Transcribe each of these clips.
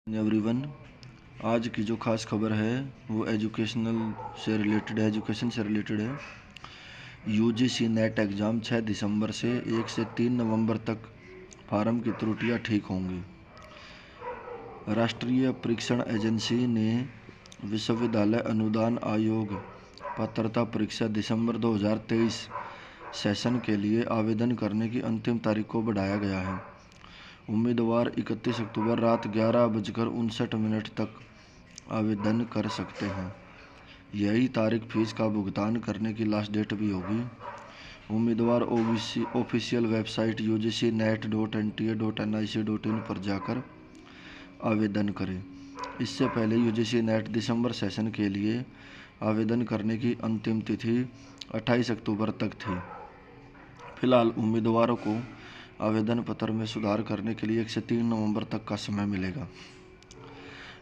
Everyone, आज की जो खास खबर है वो एजुकेशन से रिलेटेड है। यूजीसी नेट एग्ज़ाम 6 दिसंबर से 1 से 3 नवंबर तक फार्म की त्रुटियां ठीक होंगी। राष्ट्रीय परीक्षण एजेंसी ने विश्वविद्यालय अनुदान आयोग पात्रता परीक्षा दिसंबर 2023 सेशन के लिए आवेदन करने की अंतिम तारीख को बढ़ाया गया है। उम्मीदवार 31 अक्टूबर रात 11:59 तक आवेदन कर सकते हैं। यही तारीख फीस का भुगतान करने की लास्ट डेट भी होगी। उम्मीदवार ऑफिशियल वेबसाइट ugcnet.nta.nic.in पर जाकर आवेदन करें। इससे पहले यूजीसी नेट दिसंबर सेशन के लिए आवेदन करने की अंतिम तिथि 28 अक्टूबर तक थी। फिलहाल उम्मीदवारों को आवेदन पत्र में सुधार करने के लिए 1 से 3 नवंबर तक का समय मिलेगा,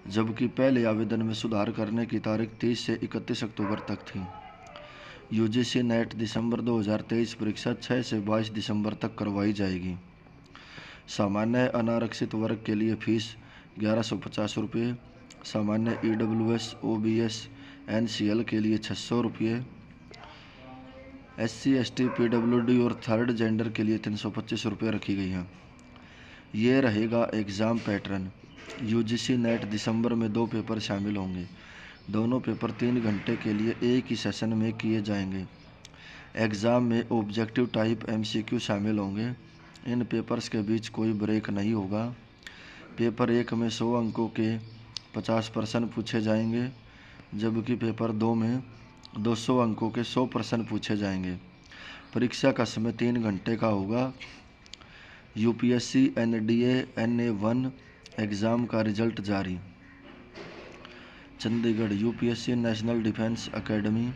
जबकि पहले आवेदन में सुधार करने की तारीख 30 से 31 अक्टूबर तक थी। यूजीसी नेट दिसंबर 2023 परीक्षा 6 से 22 दिसंबर तक करवाई जाएगी। सामान्य अनारक्षित वर्ग के लिए फीस 1150 रुपये, सामान्य EWS, OBS, NCL के लिए 600 रुपये, SC, ST, PWD और थर्ड जेंडर के लिए 325 रुपये रखी गई हैं। ये रहेगा एग्ज़ाम पैटर्न। यूजीसी नेट दिसंबर में 2 पेपर शामिल होंगे। दोनों पेपर 3 घंटे के लिए एक ही सेशन में किए जाएंगे। एग्ज़ाम में ऑब्जेक्टिव टाइप MCQ शामिल होंगे। इन पेपर्स के बीच कोई ब्रेक नहीं होगा। पेपर 1 में 100 अंकों के 50 प्रश्न पूछे जाएंगे, जबकि पेपर 2 में 200 अंकों के 100 प्रश्न पूछे जाएंगे। परीक्षा का समय 3 घंटे का होगा। UPSC NDA NA1 एग्ज़ाम का रिजल्ट जारी। Chandigarh UPSC national defence academy,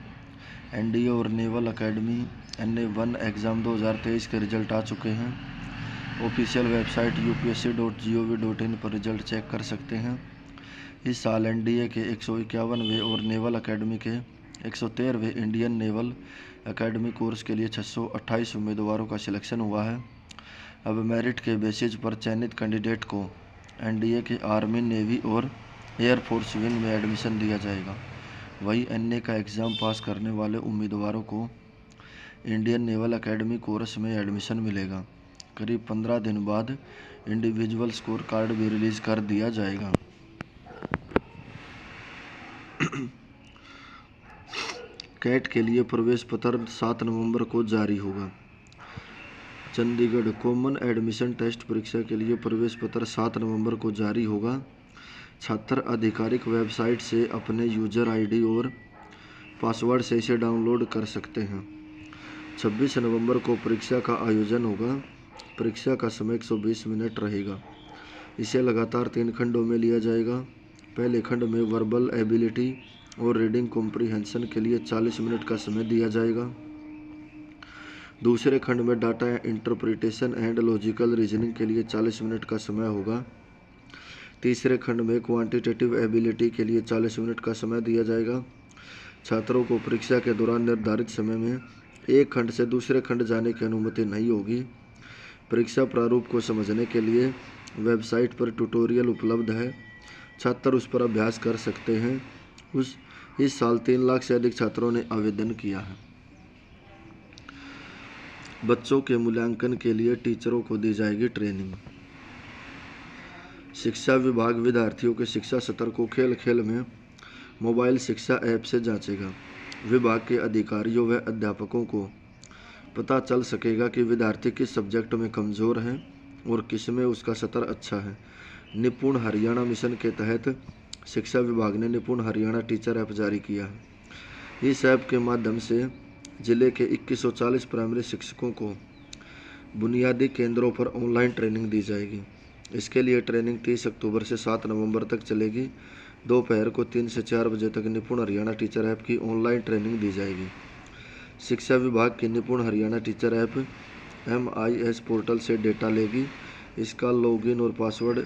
NDA और नेवल एकेडमी NA1 एग्ज़ाम 2023 के रिजल्ट आ चुके हैं। ऑफिशियल वेबसाइट upsc.gov.in पर रिजल्ट चेक कर सकते हैं। इस साल NDA के 151वें और नेवल एकेडमी के 113वें इंडियन नेवल एकेडमी कोर्स के लिए 628 उम्मीदवारों का सिलेक्शन हुआ है। अब मेरिट के बेसिस पर चयनित कैंडिडेट को NDA के आर्मी, नेवी और एयरफोर्स विंग में एडमिशन दिया जाएगा। वहीं NA का एग्ज़ाम पास करने वाले उम्मीदवारों को इंडियन नेवल एकेडमी कोर्स में एडमिशन मिलेगा। करीब 15 दिन बाद इंडिविजुअल स्कोर कार्ड भी रिलीज़ कर दिया जाएगा। कैट के लिए प्रवेश पत्र 7 नवंबर को जारी होगा। चंडीगढ़ कॉमन एडमिशन टेस्ट परीक्षा के लिए प्रवेश पत्र 7 नवंबर को जारी होगा। छात्र आधिकारिक वेबसाइट से अपने यूजर ID और पासवर्ड से इसे डाउनलोड कर सकते हैं। 26 नवंबर को परीक्षा का आयोजन होगा। परीक्षा का समय 120 मिनट रहेगा। इसे लगातार 3 खंडों में लिया जाएगा। पहले खंड में वर्बल एबिलिटी और रीडिंग कॉम्प्रिहेंशन के लिए 40 मिनट का समय दिया जाएगा। दूसरे खंड में data interpretation and logical reasoning के लिए 40 मिनट का समय होगा। तीसरे खंड में क्वांटिटेटिव एबिलिटी के लिए 40 मिनट का समय दिया जाएगा। छात्रों को परीक्षा के दौरान निर्धारित समय में एक खंड से दूसरे खंड जाने की अनुमति नहीं होगी। परीक्षा प्रारूप को समझने के लिए वेबसाइट पर ट्यूटोरियल उपलब्ध है। छात्र उस पर अभ्यास कर सकते हैं। इस साल 3 लाख से अधिक छात्रों ने आवेदन किया है। बच्चों के मूल्यांकन के लिए टीचरों को दी जाएगी ट्रेनिंग। शिक्षा विभाग विद्यार्थियों के शिक्षा सत्र को खेल खेल में मोबाइल शिक्षा ऐप से जांचेगा। विभाग के अधिकारियों व अध्यापकों को पता चल सकेगा कि विद्यार्थी किस सब्जेक्ट में कमज़ोर हैं और किस में उसका सत्र अच्छा है। निपुण हरियाणा मिशन के तहत शिक्षा विभाग ने निपुण हरियाणा टीचर ऐप जारी किया है। इस ऐप के माध्यम से जिले के 2140 प्राइमरी शिक्षकों को बुनियादी केंद्रों पर ऑनलाइन ट्रेनिंग दी जाएगी। इसके लिए ट्रेनिंग 30 अक्टूबर से 7 नवंबर तक चलेगी। दोपहर को 3 से 4 बजे तक निपुण हरियाणा टीचर ऐप की ऑनलाइन ट्रेनिंग दी जाएगी। शिक्षा विभाग की निपुण Haryana teacher app MIS portal से डेटा लेगी। इसका लॉगिन और पासवर्ड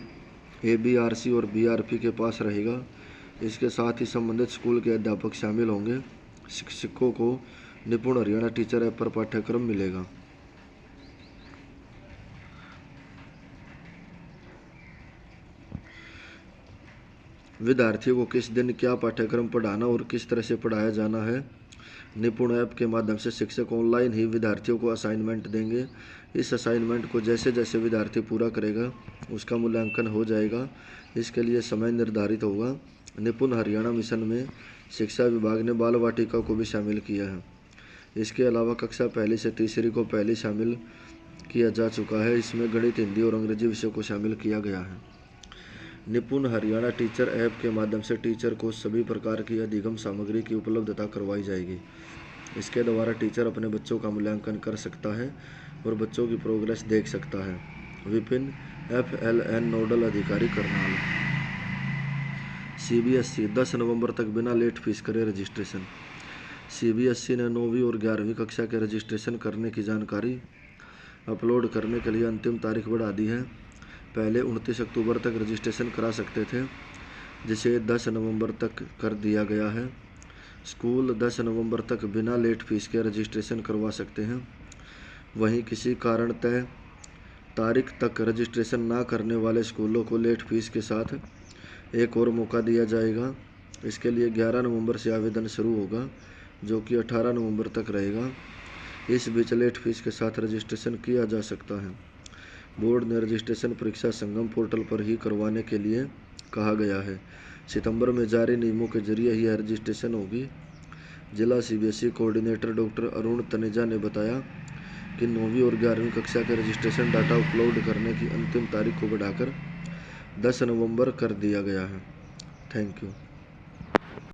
ABRC और BRP के पास रहेगा। इसके साथ ही संबंधित स्कूल के अध्यापक शामिल होंगे। शिक्षकों को निपुण हरियाणा टीचर ऐप पर पाठ्यक्रम मिलेगा। विद्यार्थियों को किस दिन क्या पाठ्यक्रम पढ़ाना और किस तरह से पढ़ाया जाना है। निपुण ऐप के माध्यम से शिक्षक ऑनलाइन ही विद्यार्थियों को असाइनमेंट देंगे। इस असाइनमेंट को जैसे जैसे विद्यार्थी पूरा करेगा उसका मूल्यांकन हो जाएगा। इसके लिए समय निर्धारित होगा। निपुण हरियाणा मिशन में शिक्षा विभाग ने बाल वाटिका को भी शामिल किया है। इसके अलावा कक्षा पहली से तीसरी को पहले शामिल किया जा चुका है। इसमें गणित, हिंदी और अंग्रेजी विषयों को शामिल किया गया है। निपुण हरियाणा टीचर ऐप के माध्यम से टीचर को सभी प्रकार की अधिगम सामग्री की उपलब्धता करवाई जाएगी। इसके द्वारा टीचर अपने बच्चों का मूल्यांकन कर सकता है और बच्चों की प्रोग्रेस देख सकता है। विपिन, FLN नोडल अधिकारी, करनाल। CBSE 10 नवंबर तक बिना लेट फीस करे रजिस्ट्रेशन। CBSE ने 9वीं और 11वीं कक्षा के रजिस्ट्रेशन करने की जानकारी अपलोड करने के लिए अंतिम तारीख बढ़ा दी है। पहले 29 अक्टूबर तक रजिस्ट्रेशन करा सकते थे, जिसे 10 नवंबर तक कर दिया गया है। स्कूल 10 नवंबर तक बिना लेट फीस के रजिस्ट्रेशन करवा सकते हैं। वहीं किसी कारण तय तारीख तक रजिस्ट्रेशन ना करने वाले स्कूलों को लेट फीस के साथ एक और मौका दिया जाएगा। इसके लिए 11 नवंबर से आवेदन शुरू होगा, जो कि 18 नवंबर तक रहेगा। इस बीच लेट फीस के साथ रजिस्ट्रेशन किया जा सकता है। बोर्ड ने रजिस्ट्रेशन परीक्षा संगम पोर्टल पर ही करवाने के लिए कहा गया है। सितंबर में जारी नियमों के जरिए ही रजिस्ट्रेशन होगी। जिला CBSE coordinator doctor Arun Taneja ने बताया कि 9वीं और 11वीं कक्षा के रजिस्ट्रेशन डाटा अपलोड करने की अंतिम तारीख को बढ़ाकर 10 नवंबर कर दिया गया है। Thank you.